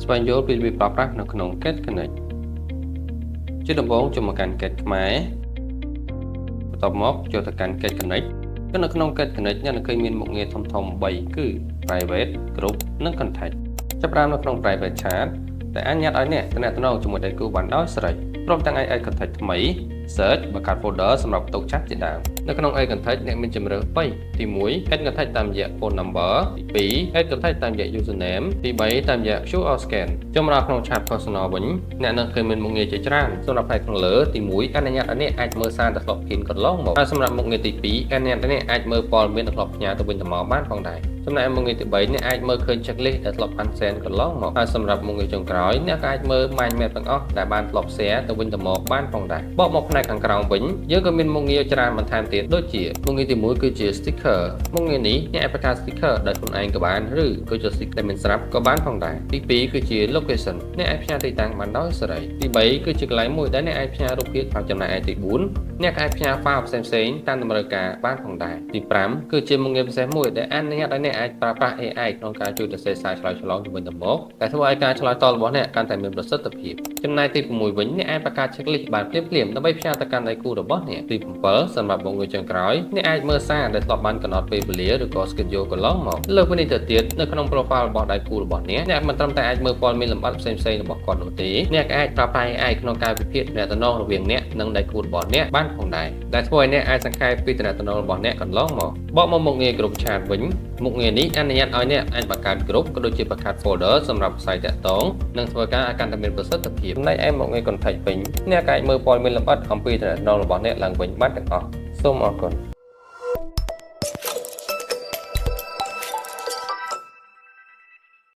ស្វែងយល់ពីរបៀបប្រើប្រាស់នៅក្នុង Get Connect ជាដំបូងចូលមកកាន់ Get ខ្មែរបន្ទាប់មកចូលទៅកាន់ Get Connect គឺនៅក្នុង Get Connect អ្នកនឹងឃើញមានមុខងារធំៗ3គឺ Private Group និង Contact ចាប់ផ្ដើមនៅក្នុង Private Chat ដែលអនុញ្ញាតឲ្យអ្នកទំនាក់ទំនងជាមួយដៃគូបានដោយសេរីព្រមទាំងអាច Add Contact ថ្មី Search បង្កើត Folder សម្រាប់បន្ទុក Chat ជាដើមនៅក្នុង Add Contact អ្នកមានជម្រើស3ទី1 Add Contact តាមរយៈ Phone Number ទី2 Add Contact តាមរយៈ Username ទី3តាមរយៈ QR Scan ចូលមកដល់ក្នុង Chat Personal វិញអ្នកនឹងឃើញមានមុខងារជាច្រើនសម្រាប់ផ្នែកខាងលើទី1អនុញ្ញាតឲ្យអ្នកអាចមើលសារដែលធ្លាប់ឃើញកន្លងមកហើយសម្រាប់មុខងារទី2អនុញ្ញាតឲ្យអ្នកអាចមើលព័ត៌មានដែលធ្លាប់ផ្ញើទៅវិញទៅមកបានផងដែរចំណែកមុខងារទី3អ្នកអាចមើលឃើញ checklist ដែលធ្លាប់បាន send កន្លងមកហើយសម្រាប់មុខងារចុងក្រោយអ្នកក៏អាចមើល mind map ទាំងអស់ដែលបានធ្លាប់ share ទៅវិញទៅមកបានផងដែរបកមកផ្នែកខាងក្រោមវិញយើងក៏មានមុខងារច្រើនបន្ថែមទៀតដូចជាមុខងារទី1គឺជា sticker មុខងារនេះអ្នកអាចបង្កើត sticker ដោយខ្លួនឯងក៏បានឬក៏ជា sticker ដែលមានស្រាប់ក៏បានផងដែរទី2គឺជា location អ្នកអាចផ្ញើទីតាំងបានដោយសេរីទី3គឺជាកន្លែងមួយដែលអ្នកអាចផ្ញើរូបភាពតាមចំណែកឯទី4អ្នកក៏អាចផ្ញើ file ផ្សេងៗតាមតម្រូវការបានផងដែរទី5គឺជាមុខងារពិសេសមួយដែលអនុញ្ញាតឲ្យអ្នកអាចប្រើប្រាស់ AI ក្នុងការជួយសរសេរសារឆ្លើយឆ្លងទៅវិញទៅមកដែលធ្វើឲ្យការឆ្លើយតបរបស់អ្នកកាន់តែមានប្រសិទ្ធភាពចំណែកទី6វិញអ្នកអាចបង្កើត checklist បានភ្លាមៗដើម្បីផ្ញើទៅកាន់ដៃគូរបស់អ្នកទី7សម្រាប់មុខងារចុងក្រោយអ្នកអាចមើលសារដែលធ្លាប់បានកំណត់ពេលវេលាឬក៏ schedule កន្លងមកលើពីនេះទៅទៀតនៅក្នុង profile របស់ដៃគូរបស់អ្នកមិនត្រឹមតែអាចមើលព័ត៌មានលម្អិតផ្សេងៗរបស់គាត់នោះទេអ្នកក៏អាចប្រើប្រាស់ AI ក្នុងការវិភាគទំនាក់ទំនងរវាងអ្នកនិងដៃគូរបស់អ្នកបានផងដែរដែលធ្វើឲ្យអ្នកអាចសង្ខេបពីទំនាក់ទំនងរបស់អ្នកកន្លងមកបកមកមុខងារ group chat វិញមុខងារនេះអនុញ្ញាតឲ្យអ្នកអាចបង្កើត group ក៏ដូចជាបង្កើត folder សម្រាប់ផ្សាយតាក់ទងនិងធ្វើការឲ្យកាន់តែមានប្រសិទ្ធភាពចំណែកឯមុខងារ contact វិញអ្នកអាចមើលព័ត៌មានលម្អិតអំពីទំនាក់ទំនងរបស់អ្នកឡើងវិញបានទាំងអស់សូមអរគុណ